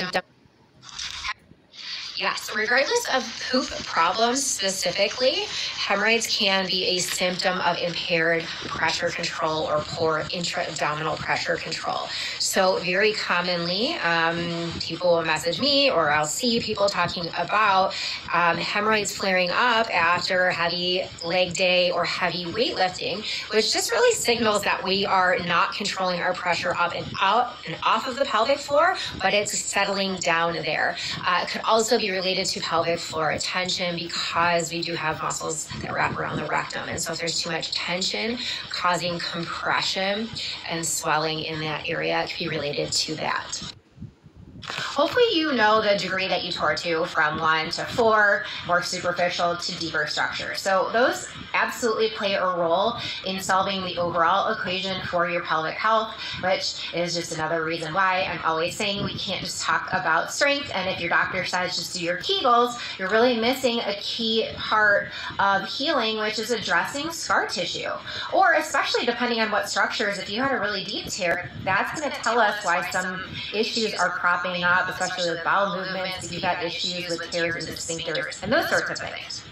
symptom. Yes, regardless of poop problems specifically, hemorrhoids can be a symptom of impaired pressure control or poor intra-abdominal pressure control. So very commonly, people will message me or I'll see people talking about hemorrhoids flaring up after a heavy leg day or heavy weightlifting, which just really signals that we are not controlling our pressure up and out and off of the pelvic floor, but it's settling down there. It could also be related to pelvic floor tension because we do have muscles that wrap around the rectum. And so if there's too much tension causing compression and swelling in that area, it could be related to that. Hopefully you know the degree that you tore to from 1 to 4, more superficial to deeper structure. So those absolutely play a role in solving the overall equation for your pelvic health, which is just another reason why I'm always saying we can't just talk about strength. And if your doctor says just do your Kegels, you're really missing a key part of healing, which is addressing scar tissue. Or especially depending on what structures, if you had a really deep tear, that's going to tell us why some issues are cropping up, especially with bowel movements, if you've got issues with tears and sphincters and those sorts of things.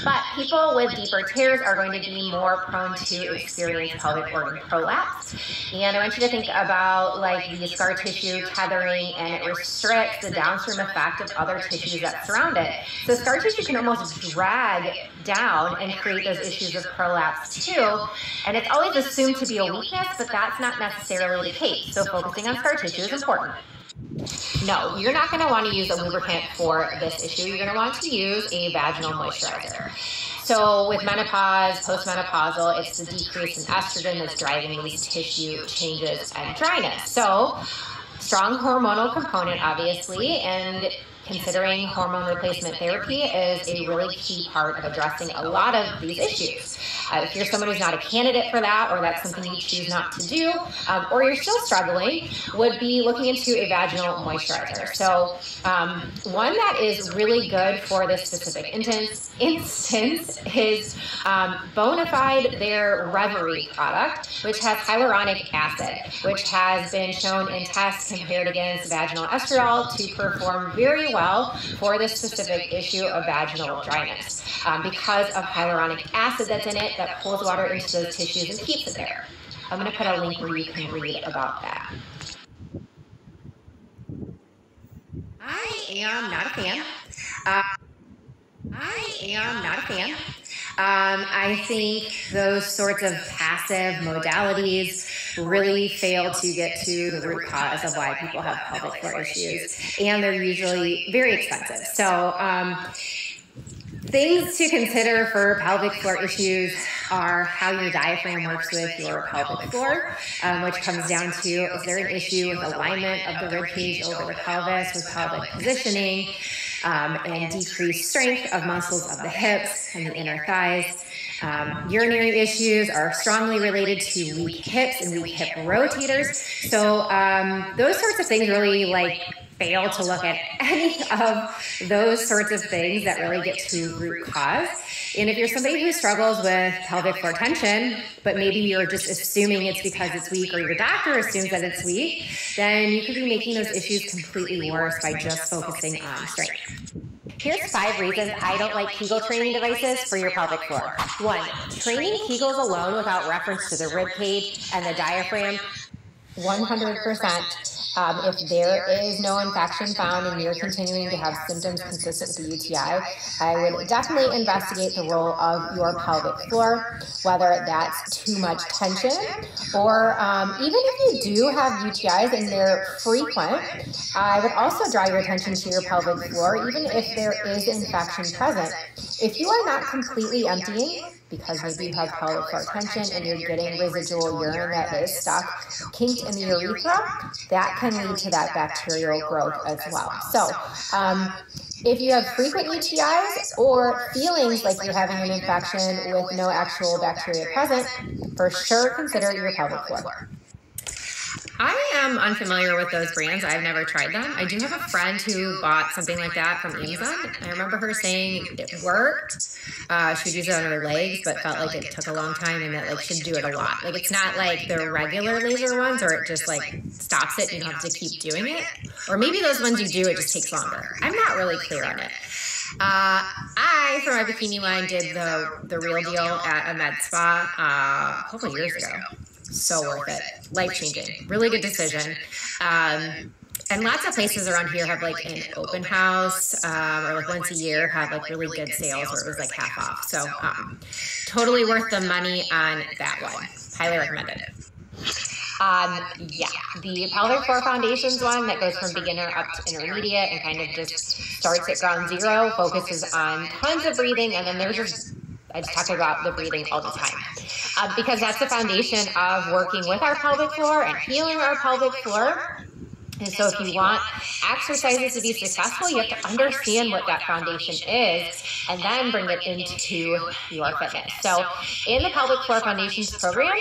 But people with deeper tears are going to be more prone to experience pelvic organ prolapse. And I want you to think about like the scar tissue tethering, and it restricts the downstream effect of other tissues that surround it. So scar tissue can almost drag down and create those issues of prolapse too. And it's always assumed to be a weakness, but that's not necessarily the case. So focusing on scar tissue is important. No, you're not going to want to use a lubricant for this issue. You're going to want to use a vaginal moisturizer. So with menopause, postmenopausal, it's the decrease in estrogen that's driving these tissue changes and dryness. So strong hormonal component, obviously, and considering hormone replacement therapy is a really key part of addressing a lot of these issues. If you're someone who's not a candidate for that, or that's something you choose not to do, or you're still struggling, would be looking into a vaginal moisturizer. So one that is really good for this specific instance is Bonafide, their Reverie product, which has hyaluronic acid, which has been shown in tests compared against vaginal estradiol to perform very well for this specific issue of vaginal dryness because of hyaluronic acid that's in it that pulls water into those tissues and keeps it there. I'm going to put a link where you can read about that. I am not a fan. I think those sorts of passive modalities really fail to get to the root cause of why people have pelvic floor issues, and they're usually very expensive. So things to consider for pelvic floor issues are how your diaphragm works with your pelvic floor, which comes down to, is there an issue with alignment of the rib cage over the pelvis with pelvic positioning, and decreased strength of muscles of the hips and the inner thighs. Urinary issues are strongly related to weak hips and weak hip rotators. So those sorts of things really fail to look at any of those sorts of things that really get to root cause. And if you're somebody who struggles with pelvic floor tension, but maybe you're just assuming it's because it's weak, or your doctor assumes that it's weak, then you could be making those issues completely worse by just focusing on strength. Here's 5 reasons I don't like Kegel training devices for your pelvic floor. 1, training Kegels alone without reference to the rib cage and the diaphragm, 100%. If there is no infection found and you're continuing to have symptoms consistent with the UTI, I would definitely investigate the role of your pelvic floor, whether that's too much tension, or even if you do have UTIs and they're frequent, I would also draw your attention to your pelvic floor, even if there is infection present. If you are not completely emptying, because maybe you have pelvic floor tension and you're getting residual urine that is stuck, kinked in the urethra, that can lead to that bacterial growth as well. So if you have frequent UTIs or feelings like you're having an infection with no actual bacteria present, for sure consider your pelvic floor. I am unfamiliar with those brands. I've never tried them. I do have a friend who bought something like that from Amazon. I remember her saying it worked. She'd use it on her legs, but felt like it took a long time and that like she'd do it a lot. Like it's not like the regular laser ones or it just like stops it and you don't have to keep doing it. Or maybe those ones you do, it just takes longer. I'm not really clear on it. I, for my bikini line, did the real deal at a med spa a couple years ago. So worth it. Life-changing. Really good decision. And lots of places around here have like an open house or like once a year have like really good sales where it was like half off. So totally worth the money on that one. Highly recommended. Yeah, the pelvic floor foundations one that goes from beginner up to intermediate and kind of just starts at ground zero, focuses on tons of breathing, and then there's just, I just talk about the breathing all the time. Because that's the foundation of working with our pelvic floor and healing our pelvic floor. And so if you want exercises to be successful, you have to understand what that foundation is and then bring it into your fitness. So in the Pelvic Floor Foundations program,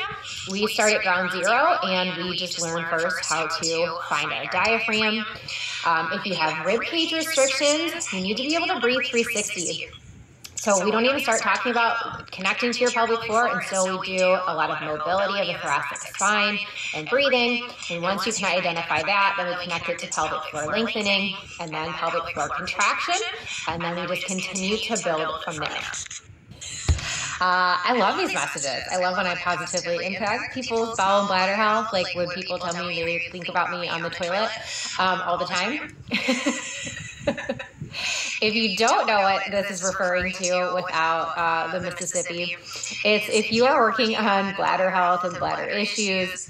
we start at ground zero and we just learn first how to find our diaphragm. If you have rib cage restrictions, you need to be able to breathe 360. So we don't even start talking about connecting to your pelvic floor until we do a lot of mobility of the thoracic spine and breathing. And once you can identify that, then we connect it to pelvic floor lengthening and then pelvic floor contraction. And then we just continue to build from there. I love these messages. I love when I positively impact people's bowel and bladder health. Like when people tell me they think about me on the toilet all the time. If you don't know what this is referring to without the Mississippi, it's if you are working on bladder health and bladder issues,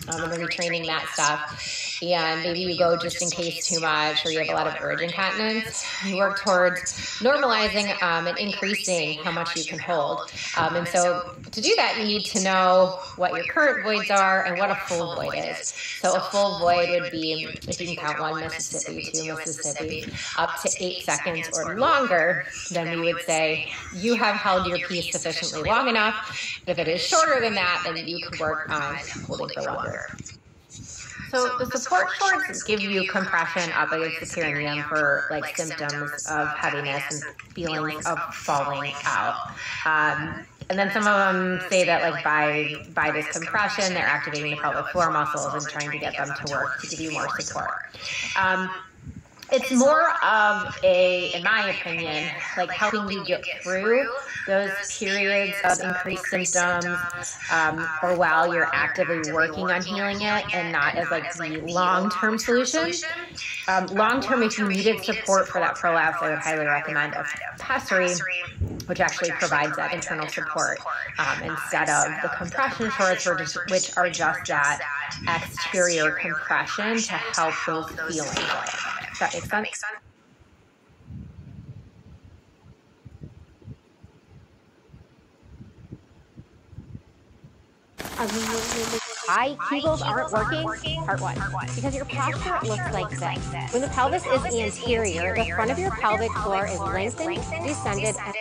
and then retraining that stuff, and maybe you go just in case too much or you have a lot of urge incontinence, you work towards normalizing and increasing how much you can hold. And so to do that, you need to know what your current voids are and what a full void is. So a full void would be, if you can count 1 Mississippi, 2 Mississippi, up to 8 seconds or longer, then we would say you have held your peace sufficiently long enough. If it is shorter than that, then you can work on holding for longer. So the support cords give you compression up against the perineum for like symptoms of heaviness and feelings of falling out. And then some of them say that like by this compression, they're activating the pelvic floor muscles and trying to get them to work to give you more support. It's more of a, in my opinion, like helping you get through those periods of increased symptoms or while you're actively working on healing it and not as like the long-term solution. Long-term, if you needed support for that prolapse, I would highly recommend a pessary, which actually provides that internal support instead of the compression shorts, which are just that exterior compression to help those feelings. Does that make sense? Why Kegels aren't working? Part 1. Because your posture looks like this. When the pelvis is anterior, the front of your pelvic floor is lengthened, descended, and